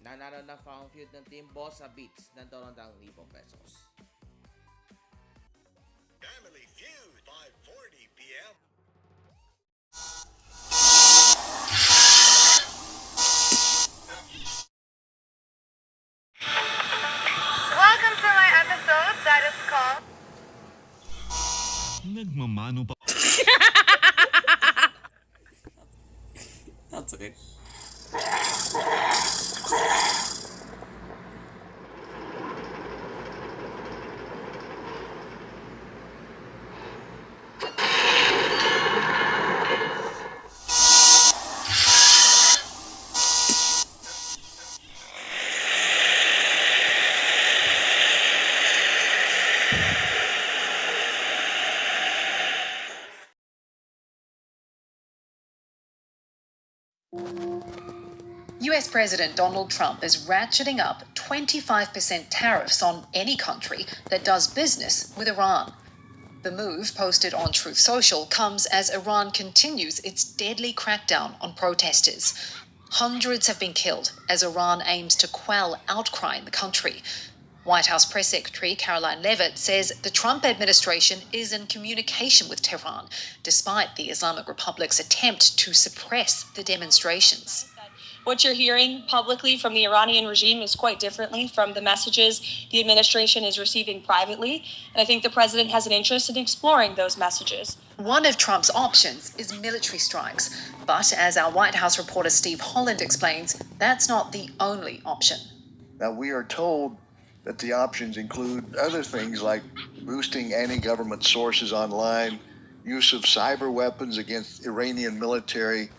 Nanalo na Found Feud ng Team Boss sa Beats ng 200,000 pesos. Family Feud, 5:40 p.m. Welcome to my episode that is called Nagmamano pa. That's okay. US President Donald Trump is ratcheting up 25% tariffs on any country that does business with Iran. The move, posted on Truth Social, comes as Iran continues its deadly crackdown on protesters. Hundreds have been killed as Iran aims to quell outcry in the country. White House Press Secretary Caroline Leavitt says the Trump administration is in communication with Tehran, despite the Islamic Republic's attempt to suppress the demonstrations. What you're hearing publicly from the Iranian regime is quite differently from the messages the administration is receiving privately, and I think the president has an interest in exploring those messages. One of Trump's options is military strikes, but as our White House reporter Steve Holland explains, that's not the only option. Now, we are told that the options include other things like boosting anti-government sources online, use of cyber weapons against Iranian military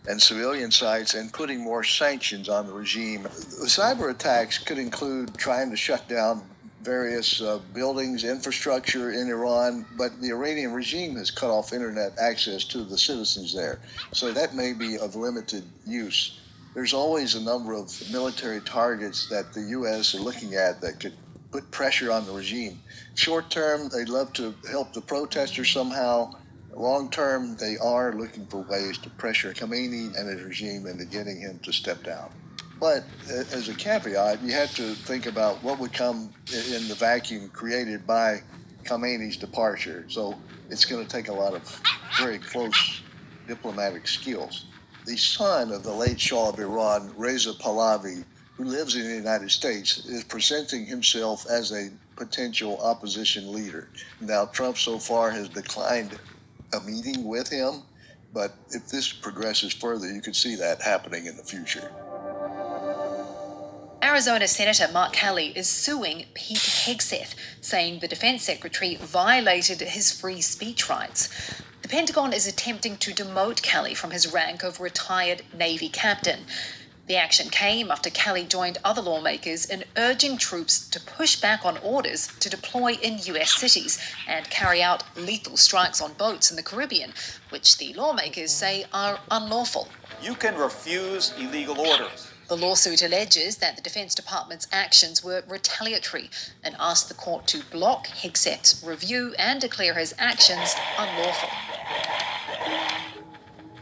and civilian sites, and putting more sanctions on the regime. The cyber attacks could include trying to shut down various buildings, infrastructure in Iran, but the Iranian regime has cut off internet access to the citizens there. So that may be of limited use. There's always a number of military targets that the U.S. are looking at that could put pressure on the regime. Short term, they'd love to help the protesters somehow. Long term, they are looking for ways to pressure Khamenei and his regime into getting him to step down. But as a caveat, you have to think about what would come in the vacuum created by Khamenei's departure. So it's going to take a lot of very close diplomatic skills. The son of the late Shah of Iran, Reza Pahlavi, who lives in the United States, is presenting himself as a potential opposition leader. Now, Trump so far has declined a meeting with him, but if this progresses further, you could see that happening in the future. Arizona Senator Mark Kelly is suing Pete Hegseth, saying the defense secretary violated his free speech rights. The Pentagon is attempting to demote Kelly from his rank of retired Navy captain. The action came after Kelly joined other lawmakers in urging troops to push back on orders to deploy in U.S. cities and carry out lethal strikes on boats in the Caribbean, which the lawmakers say are unlawful. You can refuse illegal orders. The lawsuit alleges that the Defense Department's actions were retaliatory and asked the court to block Hegseth's review and declare his actions unlawful.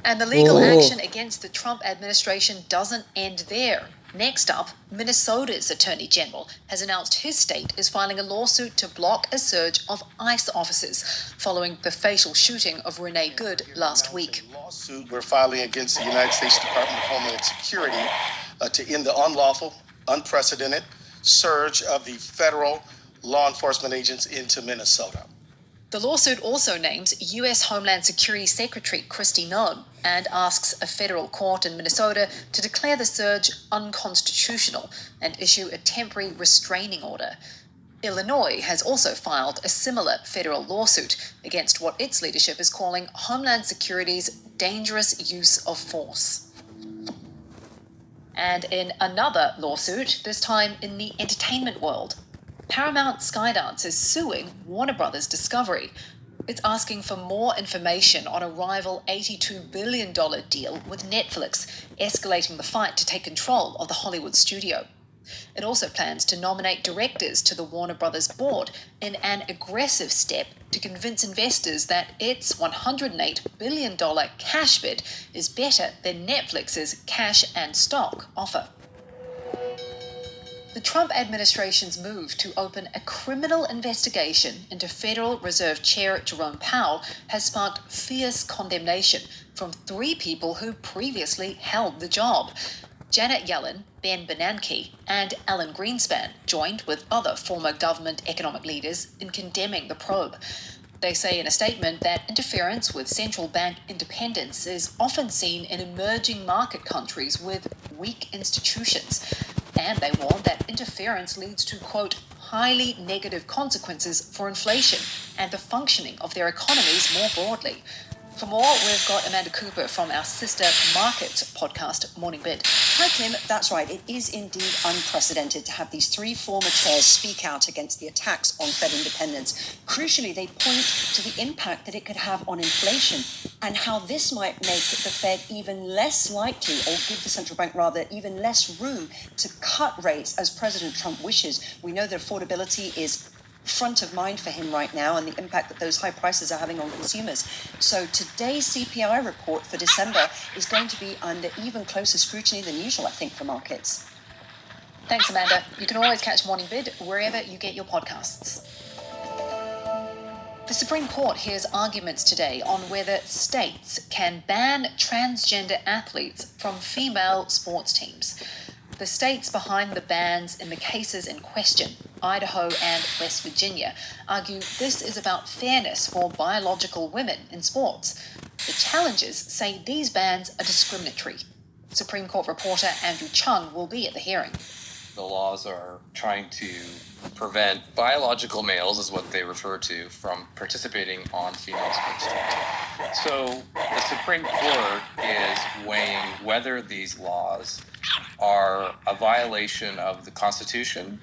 And the legal action against the Trump administration doesn't end there. Next up, Minnesota's Attorney General has announced his state is filing a lawsuit to block a surge of ICE officers following the fatal shooting of Renee Good last week. Lawsuit we're filing against the United States Department of Homeland Security to end the unlawful, unprecedented surge of the federal law enforcement agents into Minnesota. The lawsuit also names U.S. Homeland Security Secretary Kristi Noem and asks a federal court in Minnesota to declare the surge unconstitutional and issue a temporary restraining order. Illinois has also filed a similar federal lawsuit against what its leadership is calling Homeland Security's dangerous use of force. And in another lawsuit, this time in the entertainment world, Paramount Skydance is suing Warner Brothers Discovery. It's asking for more information on a rival $82 billion deal with Netflix, escalating the fight to take control of the Hollywood studio. It also plans to nominate directors to the Warner Brothers board in an aggressive step to convince investors that its $108 billion cash bid is better than Netflix's cash and stock offer. The Trump administration's move to open a criminal investigation into Federal Reserve Chair Jerome Powell has sparked fierce condemnation from 3 people who previously held the job. Janet Yellen, Ben Bernanke, and Alan Greenspan joined with other former government economic leaders in condemning the probe. They say in a statement that interference with central bank independence is often seen in emerging market countries with weak institutions. And they warn that interference leads to, quote, highly negative consequences for inflation and the functioning of their economies more broadly. For more, we've got Amanda Cooper from our sister Markets podcast, Morning Bid. Hi, Kim. That's right. It is indeed unprecedented to have these 3 former chairs speak out against the attacks on Fed independence. Crucially, they point to the impact that it could have on inflation and how this might make the Fed even less likely, or give the central bank rather, even less room to cut rates as President Trump wishes. We know that affordability is front of mind for him right now and the impact that those high prices are having on consumers. So today's CPI report for December is going to be under even closer scrutiny than usual, I think, for markets. Thanks, Amanda. You can always catch Morning Bid wherever you get your podcasts. The Supreme Court hears arguments today on whether states can ban transgender athletes from female sports teams. The states behind the bans in the cases in question, Idaho and West Virginia, argue this is about fairness for biological women in sports. The challengers say these bans are discriminatory. Supreme Court reporter Andrew Chung will be at the hearing. The laws are trying to prevent biological males, is what they refer to, from participating on female sports teams. So the Supreme Court is weighing whether these laws are a violation of the Constitution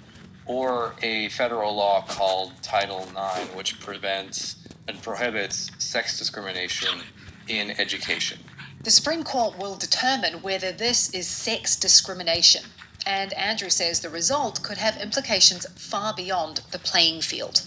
or a federal law called Title IX, which prevents and prohibits sex discrimination in education. The Supreme Court will determine whether this is sex discrimination, and Andrew says the result could have implications far beyond the playing field.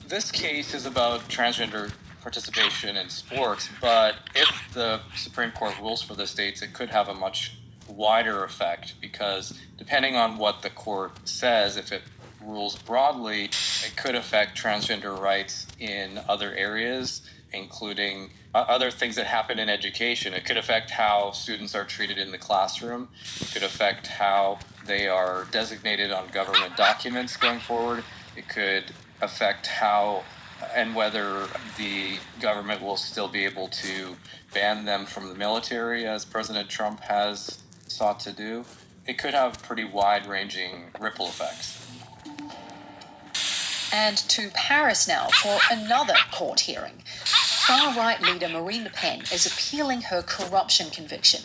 This case is about transgender participation in sports, but if the Supreme Court rules for the states, it could have a much wider effect, because depending on what the court says, if it rules broadly, it could affect transgender rights in other areas, including other things that happen in education. It could affect how students are treated in the classroom. It could affect how they are designated on government documents going forward. It could affect how and whether the government will still be able to ban them from the military, as President Trump has sought to do. It could have pretty wide-ranging ripple effects. And to Paris now for another court hearing. Far-right leader Marine Le Pen is appealing her corruption conviction.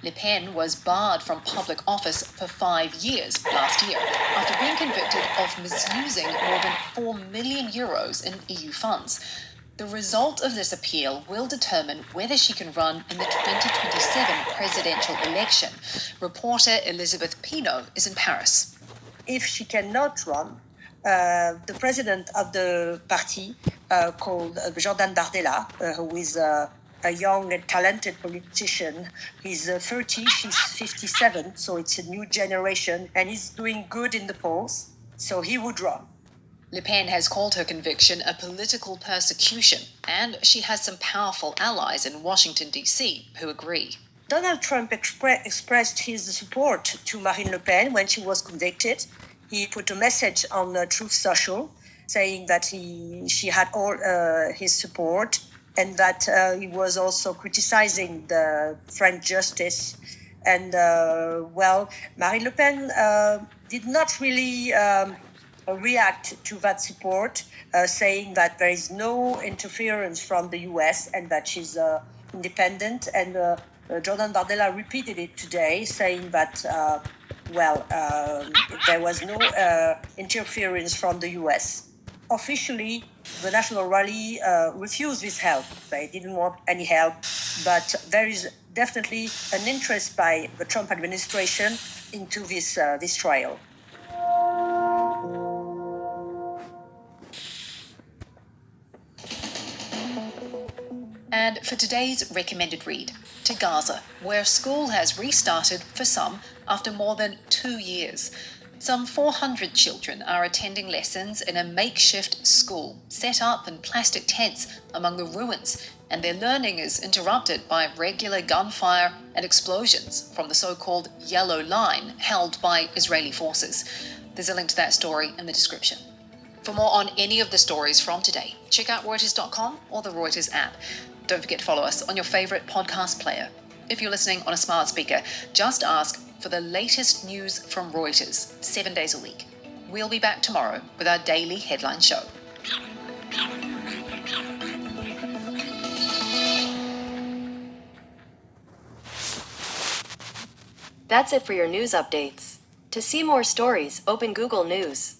Le Pen was barred from public office for 5 years last year after being convicted of misusing more than €4 million in EU funds. The result of this appeal will determine whether she can run in the 2027 presidential election. Reporter Elizabeth Pino is in Paris. If she cannot run, the president of the party, called Jordan Bardella, who is a young and talented politician. He's 30, she's 57, so it's a new generation, and he's doing good in the polls, so he would run. Le Pen has called her conviction a political persecution, and she has some powerful allies in Washington, D.C. who agree. Donald Trump expressed his support to Marine Le Pen when she was convicted. He put a message on Truth Social saying that she had all his support, and that he was also criticizing the French justice. And, Marine Le Pen did not really react to that support, saying that there is no interference from the US and that she's independent. And Jordan Bardella repeated it today, saying that, there was no interference from the US. Officially, the National Rally refused this help. They didn't want any help, but there is definitely an interest by the Trump administration into this trial. And for today's recommended read, to Gaza, where school has restarted for some after more than 2 years. Some 400 children are attending lessons in a makeshift school set up in plastic tents among the ruins, and their learning is interrupted by regular gunfire and explosions from the so-called Yellow Line held by Israeli forces. There's a link to that story in the description. For more on any of the stories from today, check out Reuters.com or the Reuters app. Don't forget to follow us on your favorite podcast player. If you're listening on a smart speaker, just ask for the latest news from Reuters 7 days a week. We'll be back tomorrow with our daily headline show. That's it for your news updates. To see more stories, open Google News.